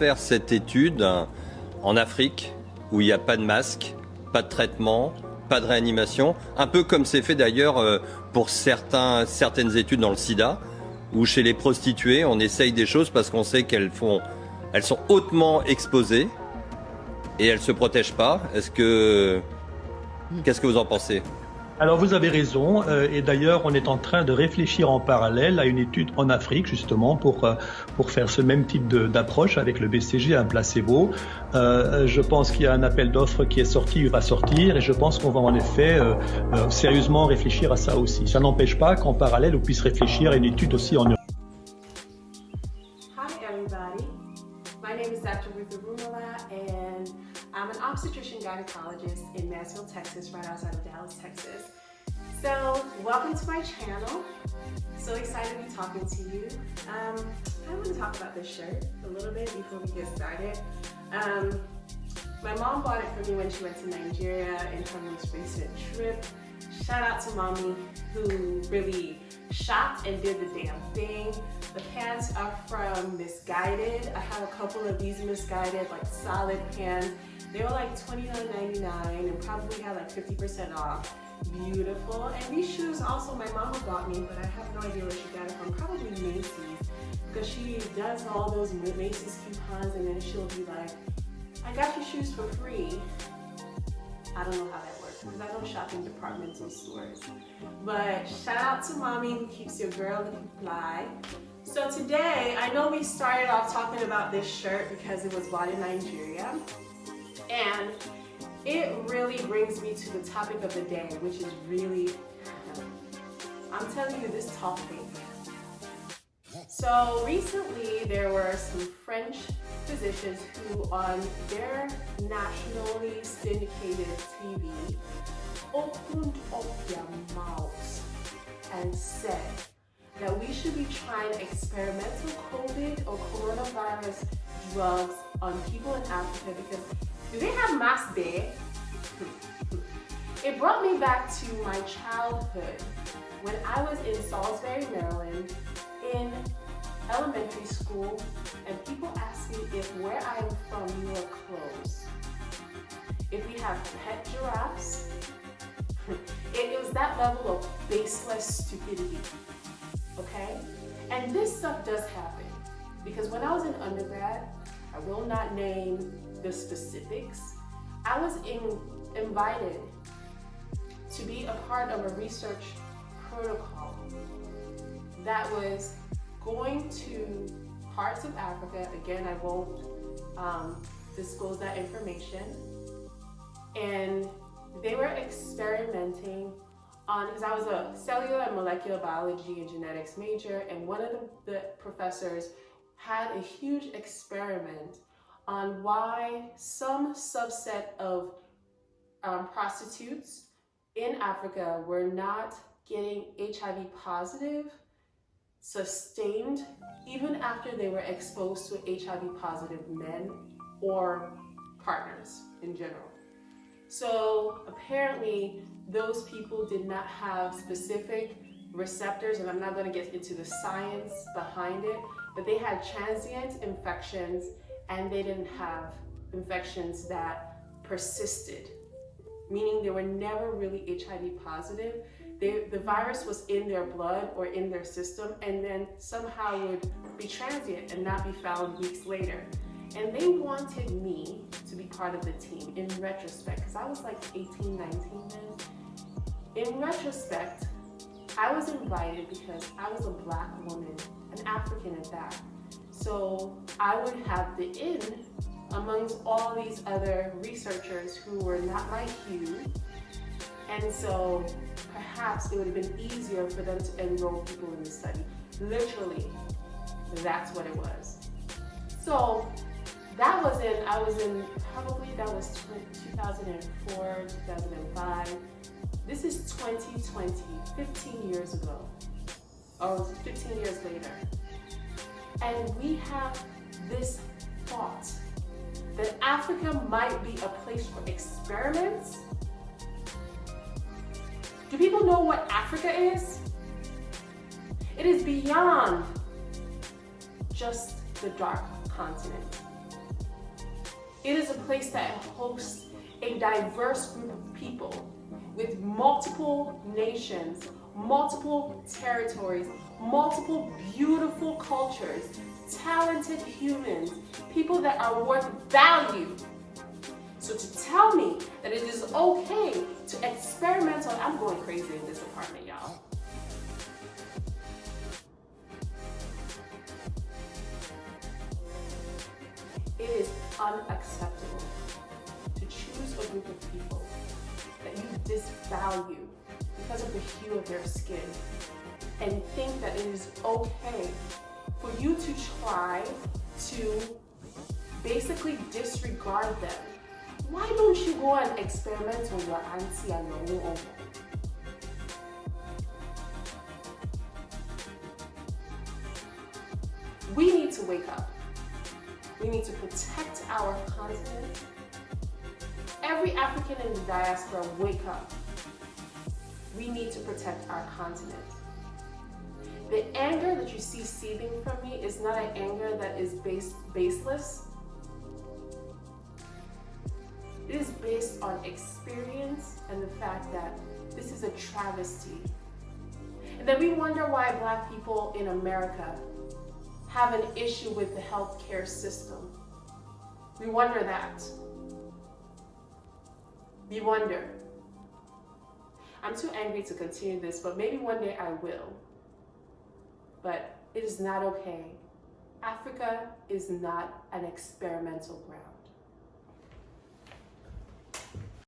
faire cette étude en Afrique, où il n'y a pas de masque, pas de traitement, pas de réanimation, un peu comme c'est fait d'ailleurs pour certaines études dans le sida, où chez les prostituées, on essaye des choses parce qu'on sait elles sont hautement exposées et elles ne se protègent pas. Qu'est-ce que vous en pensez ? Alors vous avez raison, et d'ailleurs on est en train de réfléchir en parallèle à une étude en Afrique justement pour faire ce même type d'approche avec le BCG, un placebo. Je pense qu'il y a un appel d'offres qui est sorti ou va sortir, et je pense qu'on va en effet sérieusement réfléchir à ça aussi. Ça n'empêche pas qu'en parallèle on puisse réfléchir à une étude aussi en Europe. Hi everybody, my name is Dr. Ruth Arumala and I'm an obstetrician gynecologist in Mansfield, Texas, right outside of Dallas, Texas. So, welcome to my channel. So excited to be talking to you. I want to talk about this shirt a little bit before we get started. My mom bought it for me when she went to Nigeria in her most recent trip. Shout out to mommy who really shopped and did the damn thing. The pants are from Misguided. I have a couple of these Misguided, like solid pants. They were like $29.99 and probably had like 50% off. Beautiful. And these shoes also my mama bought me, but I have no idea where she got it from. Probably Macy's, because she does all those Macy's coupons and then she'll be like, I got your shoes for free. I don't know how that works because I don't shop in departmental stores. But shout out to mommy who keeps your girl looking fly. So today, I know we started off talking about this shirt because it was bought in Nigeria. And it really brings me to the topic of the day, which is really, I'm telling you this topic. So recently there were some French physicians who on their nationally syndicated TV opened up their mouths and said that we should be trying experimental COVID or coronavirus drugs on people in Africa because do they have masks there? It brought me back to my childhood when I was in Salisbury, Maryland, in elementary school, and people asked me if where I am from we wore clothes. If we have pet giraffes, it was that level of baseless stupidity, okay? And this stuff does happen because when I was in undergrad, I will not name the specifics, I was invited to be a part of a research protocol that was going to parts of Africa. Again, I won't disclose that information. And they were experimenting on, because I was a cellular and molecular biology and genetics major, and one of the professors had a huge experiment on why some subset of prostitutes in Africa were not getting HIV positive sustained even after they were exposed to HIV positive men or partners in general. So apparently those people did not have specific receptors, and I'm not going to get into the science behind it, but they had transient infections and they didn't have infections that persisted, meaning they were never really HIV positive. The virus was in their blood or in their system and then somehow would be transient and not be found weeks later. And they wanted me to be part of the team in retrospect, because I was like 18, 19 then. In retrospect, I was invited because I was a Black woman, an African at that. So I would have the in amongst all these other researchers who were not my hue. And so perhaps it would have been easier for them to enroll people in the study. Literally, that's what it was. So that was that was 2004, 2005. This is 2020, 15 years ago, or 15 years later. And we have this thought that Africa might be a place for experiments. Do people know what Africa is? It is beyond just the dark continent. It is a place that hosts a diverse group of people with multiple nations, multiple territories, multiple beautiful cultures, talented humans, people that are worth value. So to tell me that it is okay to experiment on, I'm going crazy in this apartment, y'all. It is unacceptable to choose a group of people that you disvalue because of the hue of their skin and think that it is okay for you to try to basically disregard them. Why don't you go and experiment on your auntie and your own uncle? We need to wake up. We need to protect our continent. Every African in the diaspora, wake up. We need to protect our continent. The anger that you see seething from me is not an anger that is baseless. It is based on experience and the fact that this is a travesty. And then we wonder why Black people in America have an issue with the healthcare system. We wonder that. We wonder. I'm too angry to continue this, but maybe one day I will. But it is not okay. Africa is not an experimental ground.